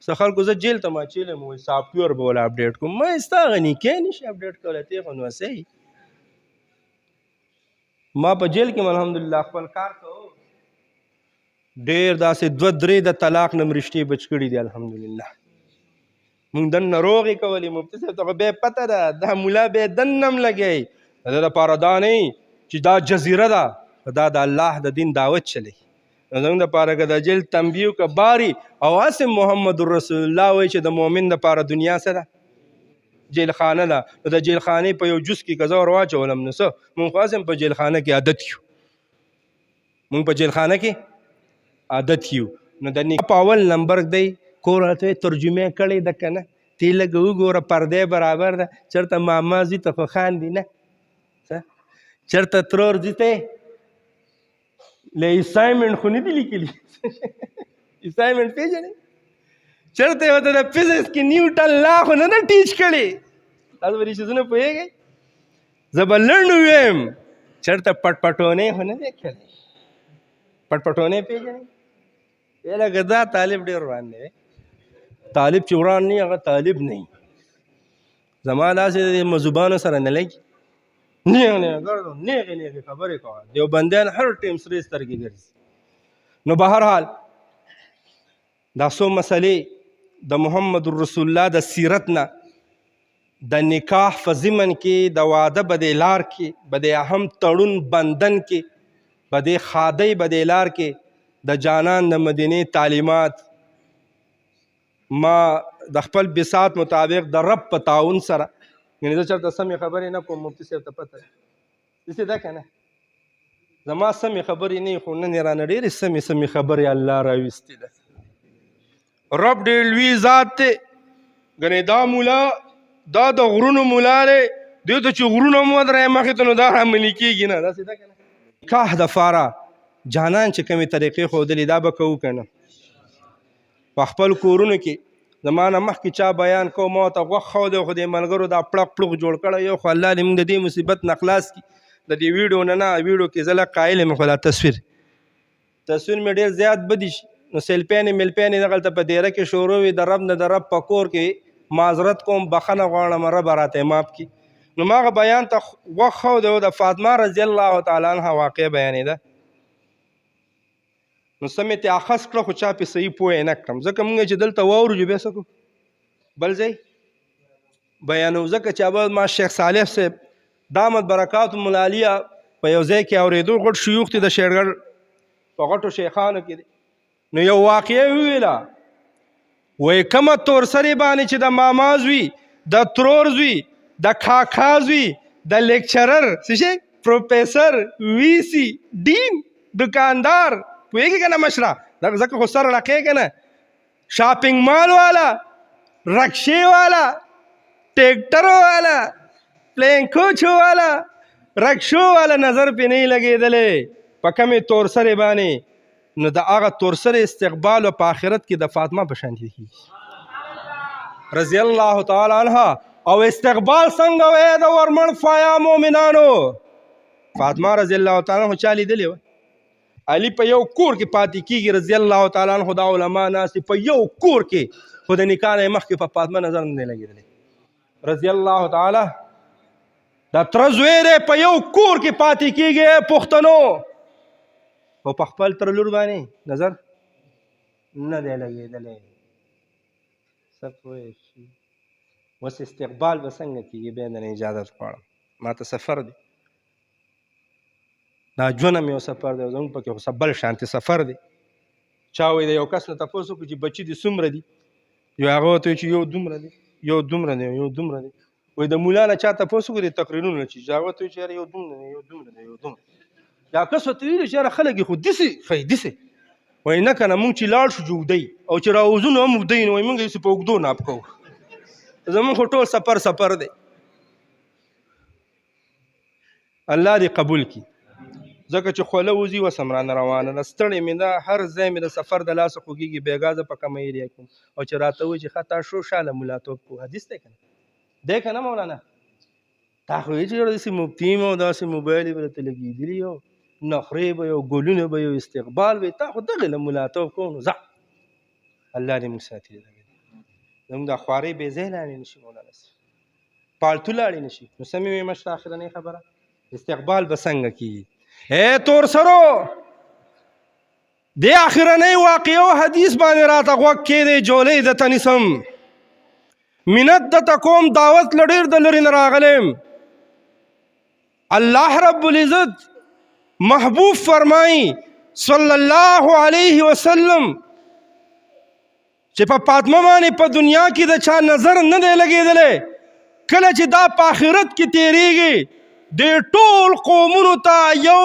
څه خلکو زه جیل ته ماچېلم وایي سافټویر به وله اپډېټ کوم. ما ستا هغه نیکۍ نشي اپډېټ کولی ته خو نو صحیح. ما په جیل کې الحمدلله خپل کار کوو ډېر داسې 2-3 د طلاق نه رشتې بچ کړي دي الحمدلله. مونږ دننه روغې کولې مفتي صاحب ته خو بیا پته ده دا ملا بیا دننه هم لګوي د ده دپاره دا نه چې دا جزیره ده دا د الله د دین دعوت چلی. نو زموږ دپاره که د جیل تنبیه که باري او هسې محمد رسول الله وایي چې د مؤمن دپاره دنیا څه ده جیل خانه ده. نو د جیل خانې په یو جز کې که زه ور واچولم نو څه مونږ خو هسې په جیل خانه کې عادت یو مونږ په جیل خانه کې عادت یو. نو د نکاح په اول نمبر دی کور ته ترجمه کړې ده که نه تی لږ وګوره پردی برابر ده چېرته ماما زوی ته خو خاندي نه چېرته ترور زوی ته له اسایمنټ خو نه دي لیکلي اسایمنټ پېژنې چېرته یې ورته د فزکس کې نیوټن لا خو نه ده ټیچ کړې تاسو به دې څیزونه پوهېږئ. زه به لنډ ووایم چېرته پټپټونې خو نه دی کړی پټپټونې پېژنې لکه دا طالب ډېر وران دی طالب چې وران نه هغه طالب نه زما داسې د مذهبانو سره نه لګي نیغ نیغ ګرځو نیغې نیغې خبرې کوه دیوبندیان هر ټیم سرې سترګې ګرځي. نو بهرحال دا څو مسلې د محمد رسول الله د سیرت نه د نکاح په ضمن کې د واده په دې لار کې په دې اهم تړون بندن کې په دې خادۍ په دې لار کې د جانان د مدینې تعلیمات ما د خپل بساط مطابق د رب په تعاون سره یعنې زه چېرته سمې خبرې نه کوم مفتي صاحب ته پته ده داسې ده که نه زما سمې خبرې نه خو نن یې رانه ډېرې سمې خبرې الله راویستې ده. رب ډېر لوی ذات دی ګنې دا مولا دا د غرونو مولا دی دې ته چې غرونه هم ودرې مخې ته نو دا عملي کېږي نه داسې ده که نه. نکاح دپاره جانان چې کومې طریقې ښودلې دا به کوو که نه په خپل کورونو کې زما نه مخکې چا بیان کو ما ورته غوښ ښودی خو دې ملګرو دا پړق پړق جوړ کړی یو خو الله دې موږ د دې مصیبت نه خلاص کړي. د دې ویډیو نه ویډیو کې زه لږ قایل یم خو دا تصویر مې ډېر زیات بدي شي نو سیلپیانې ملپیانې دغلته په دیره کې شروع وي د رب نه د رب په کور کې معذرت کوم بخښنه غواړم ربه راته ماف کړي. نو ما هغه بیان ته غوښ ښودی و د فاطمه رضی الله تعالی عنها واقع بیانېده نو څه مې ترې اخذ کړه خو چا پې صحیح پوه نه کړم ځکه مونږ چې دلته واورو جو بیا څه کوو بل ځای بیانو ځکه چې اول ما شیخ صالح صاحب دامت برکاتهم العالیه په یو ځای کې اورېدو غټ شیوخ دي د شیرګړ په غټو شیخانو کې دي نو یو واقعه وویله وایي کومه تورسرې باندې چې د ماما زوی د ترور زوی د کاکا زوی د لیکچرر څه شی پروفیسر وی سی ډین دکاندار پوهېږي که نه مشره ځکه خو سر رقې که نه شاپنګ مال والا رکشې والا ټیکټر والا پلین کوچ والا رکشو والا نظر پې نه لګېدلی په کمې تورسرې باندې نو د هغه تورسرې استقبال و په آخرت کې د فاطمه په شانتې کېږي رضی الله تعالی عنها او استقبال څنګه وی د ورمن فایا مؤمنانو فاطمه رضی الله تعالی عنها چا لیدلې وه علي په یو کور کې پاتې کېږي رضی الله تعالی عنه دا علما ناست په یو کور کې خو د نکاح نه مخکې په فاطمه نظر نه لګېدلی رضی الله تعالی دا تره زوی دی په یو کور کې پاتې کېږي پښتنو خو په خپل تره لور باندې نظر نه دی لګېدلی څه پوه شي اوس استقبال به څنګه کېږي بیا د نه اجازت غواړم ما ته سفر دی دا ژوند هم یو سفر دی زموږ پکې خو بل شانتې سفر دی چا وایي د یو کس نه تپوس وکړو چې بچي دې څومره دي یو هغه ورته وایي چې یو دومره دی یو دومره دی یو دومره دی وایي د مولا نه چا تپوس وکړو د تقریرونو نه چې هغه ورته وایي چې یاره یو دومره دی یو دومره دی یو دومره یا کس ورته ویلي چې یاره خلک یې خو داسې ښایي داسې وایي نه که نه مونږ چې لاړ شو چې اوږدی او چې راوځو نو هم اوږدی نو وایي مونږ یې په اوږدو ناپ کوو زمونږ خو ټول سفر دی الله دې قبول کړي ځکه چې خوله وځي اوس هم رانه روانه ده ستړې مې ده هر ځای مې د سفر د لاسه خوږېږي بېګا زه په کومه ایریا کې او چې راته وایي چې خطا شو شاله ملاتوب کوو حدیث دی که نه دی که نه مولانا تا خو وایي چې یو داسې مفتي یم او داسې موبایل یې به راته لګېدلي یو نخرې به یو ګلونه به یو استقبال به تا خو دغې له ملاتوب کوو نو ځه الله دې موږ ساتي زموږ دا خوارۍ بې ځای لاړې نه شي مولانا صاحب پالتو لاړې نه شي. نو سمې وې مشره اخرنۍ خبره استقبال به څنګه کېږي. تور سرو دې اخرنۍ واقعو حدیث باندې راته غوږ کېدی جولۍ درته نیسم منت درته کوم دعوت له ډېر د لرې نه راغلی. الله رب العزت محبوب فرمایي صلی الله علیه وسلم چې په فاطمه باندې په دنیا کې د چا نظر نه دی لګېدلی. کله چې دا په آخرت کې تېرېږي د ټول قومونو ته یو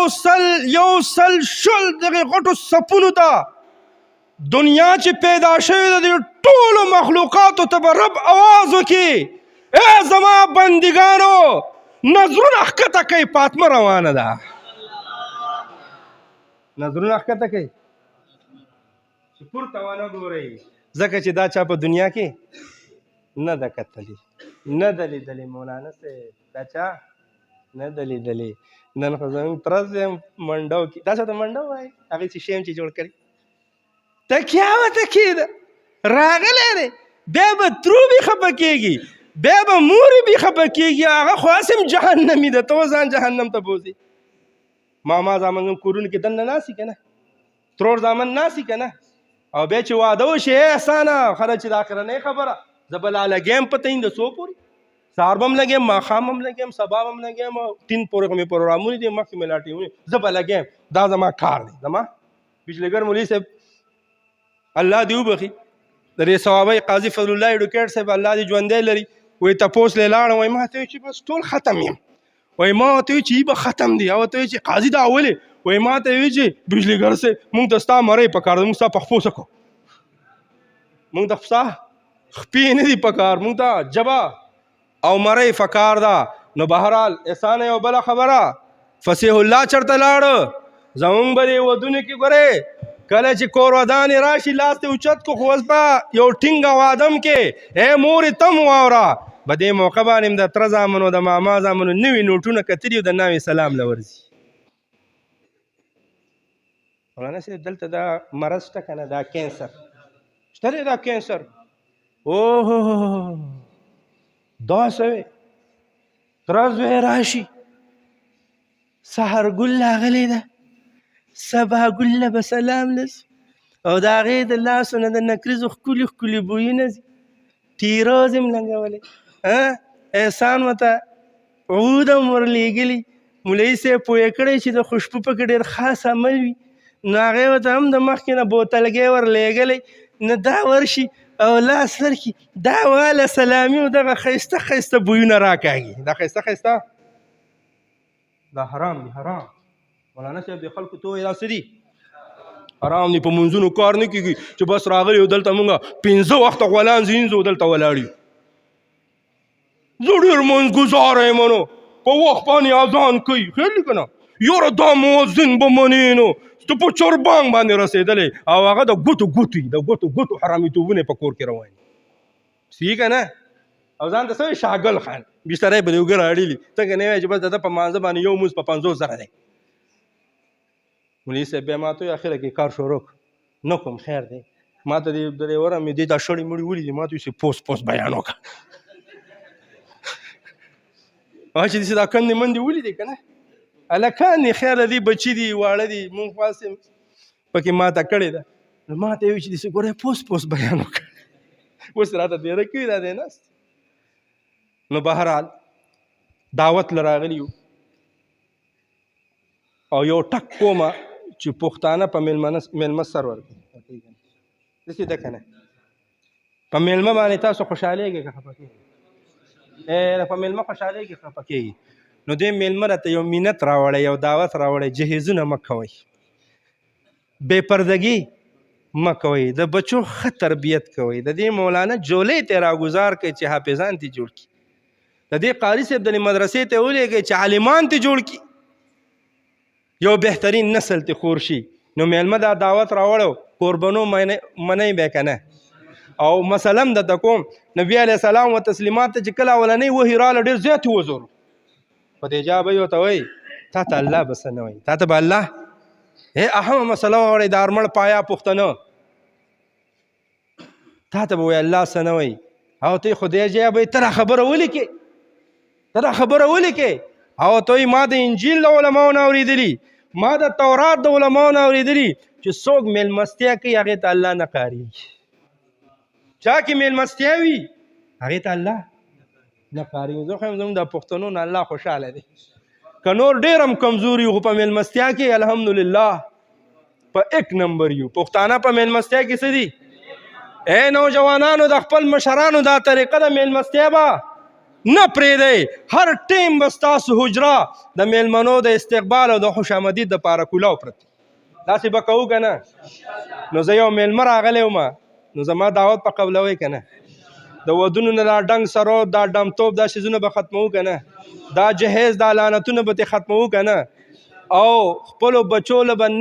سل شل دغې غټو صفونو ته دنیا چې پیدا شوې ده د ټولو مخلوقاتو ته به رب اواز وکړي ای زما بندګانو نظرونه ښکته کوي فاطمه روانه ده. نظرونه ښکته کوي چې پورته ونه ګورئ ځکه چې دا چا په دنیا کې نه ده کتلي نه ده لیدلې. مولانا صاحب دا چا نه ده لیدلې. نن خو زموږ ترس یم منډو کې دا چاته منډو وایي هغې چې شی هم چې جوړ کړي تکیه ورته کېده راغلی دی بیا به ترو بې خفه کېږي بیا به مورې بې خفه کېږي هغه خو هسې هم جهنمي ده ته ځان جهنم ته بوځي. ماما زامن هم کورونو کې دننه ناستي که نه ترور زامن ناستي که نه او بیا چې واده وشي احسانه خله چې د اخرنۍ خبره زه به لا لګیم په تین د څو پورې سهار به هم لګیم ماښام هم لګیم سبا به هم لګیم او 3 پورې خو مې پروګرامونه دي مخکې مې لا ټیمونه زه به لګیم دا زما کار دی. زما بجلیګر مولوي صاحب الله دې وبخي د دې ثوابۍ قاضي فضل الله ایډوکیټ صاحب الله دې ژوندی لري وایي تپوس لی لاړم وایي ما ته وایي چې بس ټول ختم یم وایي ما ته وایي چې به ختم دي او ته وایي چې قاضي دا اولې وایي ما ته وایي چې بجلیګر صاحب مونږ ته ستا مرۍ په کار ده مونږ ستا پخپو څه کوو مونږ ته ستا خپې نه دي په کار مونږ ته جبه او مرۍ فکار ده. نو بهرحال احسانه یو بله خبره فصیح الله چېرته لاړه زمونږ به دې ودونو کې ګورې کله چې کور ودانې راشي لاس ته اوچت کو خو اوس به یو ټینګه وادم کې ای مورې تم واوره به دې موقع باندې د تره زامنو د ماما زامنو نوي نوټونه کتلي او د ناوې سلام له ورځي. مولانا صاحب دلته دا مرض شته که نه دا کینسر شته دی دا کینسر اوهو داسې وې تره زوی راشي سحر ګل راغلی ده سبا ګل له به سلام لسي او د هغې د لاسو نه د نکریزو ښکلي ښکلي بویونه ځي تیروز هم لګولی احسان ورته عود هم ورلېږلي مولوي صاحب پوه کړی چې د خوشبو پکې ډېر خاص عمل وي نو هغې ورته هم د مخکې نه بوتلګۍ ورلېږلی نو دا ورشي او لاس ورکړي دا واله سلامي او دغه ښایسته ښایسته بویونه راکاږي دا ښایسته ښایسته دا حرام دي حرام. مولانا صاحب د خلکو ته وایي دا څه دي حرام دي په منځونو کار نه کېږي چې بس راغلي یو دلته مونږ 15 وخته غولان زینځو دلته ولاړ یو زه ډېر منځګزاره یم نو په وخت باندې اذان کوي خیر دی که نه یاره دا مؤذن به منې نو ته په چربانګ باندې رسېدلی او هغه د ګوتو ګوتو د ګوتو ګوتو حرامیتوبونه په کور کې روان صحیح که نه او ځان ته څه وایي شاګل خان بستری به دې اوږه راړلي ته که نه وایې چې بس د ده په مانځه باندې یو مونځ په 50 زره دی. مولوي صاحب بیا ما ته وایي اخره کې کار شروع نه کوم خیر دی ما ته دې ډریوره مې دې دا شړې مړې ولیدې ما ته وایي چې پوس بیان وکړه چې داسې دا کندې مندې ولیدې که نه هلکان دي خیره دي بچي دي واړه دي مونږ خو هسې پکې ماته کړې ده نو ما ته یې وایي چې داسې ګوره پوس بیان وکړه اوس راته تېره کړي دا دی ناست. نو بهرحال دعوت له راغلي یو او یو ټک کومه چې پښتانه په میلمه سر ورکوي داسې ده که نه په میلمه باندې تاسو خوشحالېږئ که خفه کېږئ په میلمه خوشحالېږي خفه کېږي نو دې میلمه راته یو مینت راوړی یو دعوت راوړی جهیزونه مه کوئ بې پردګي مه کوئ د بچو ښه تربیت کوئ د دې مولانا جولۍ ته راګزار کوئ چې حافظان ته جوړ کړي د دې قاري صاحب د مدرسې ته ولېږئ چې عالمان ته جوړ کړي یو بهترین نسل ته خور شي. نو میلمه دا دعوت راوړو قربانو منئ به که نه او مثلا درته کوم نبي علیه السلام و تسلیمات ته چې کله اولنۍ وحي راله ډېر زیات وزور په دې جواب یې ورته وایي تا ته الله به څه نه وایي تا ته به الله اهمه مسله واورئ د ارمړ پایا پښتنه تا ته به وایي الله څه نه وایي او ته خدای جای به تر خبره ولیکې او ته ما د انجیل د علماو نه اوریدلی ما د تورات د علماو نه اوریدلی چې څوک میلمستیا کوي هغه ته الله نه کاریږي چا کې میلمستیا وي هغه ته الله نه کاریږي زه خو زموږ د پښتنو نه الله خوشاله دی که نور ډېر هم کمزوري خو په میلمستیا کې الحمدلله په 1 نمبر یو پښتانه په میلمستیا کې څه دي اے نوجوانانو د خپل مشرانو دا طریقه د میلمستیا به نه پرېږدئ هر ټیم به ستاسو حجره د میلمنو د استقبال او د خوش آمدید دپاره کولاو پرته داسې به کوو که نه نو زه یو میلمه راغلی وم نو زما دعوت په قبلوئ که نه د ودونو نه دا ډنګ سرود دا ډمتوب دا شیزونه به ختموو که نه دا جهیز دا لعنتونه به ترې ختموو که نه او خپلو بچو له به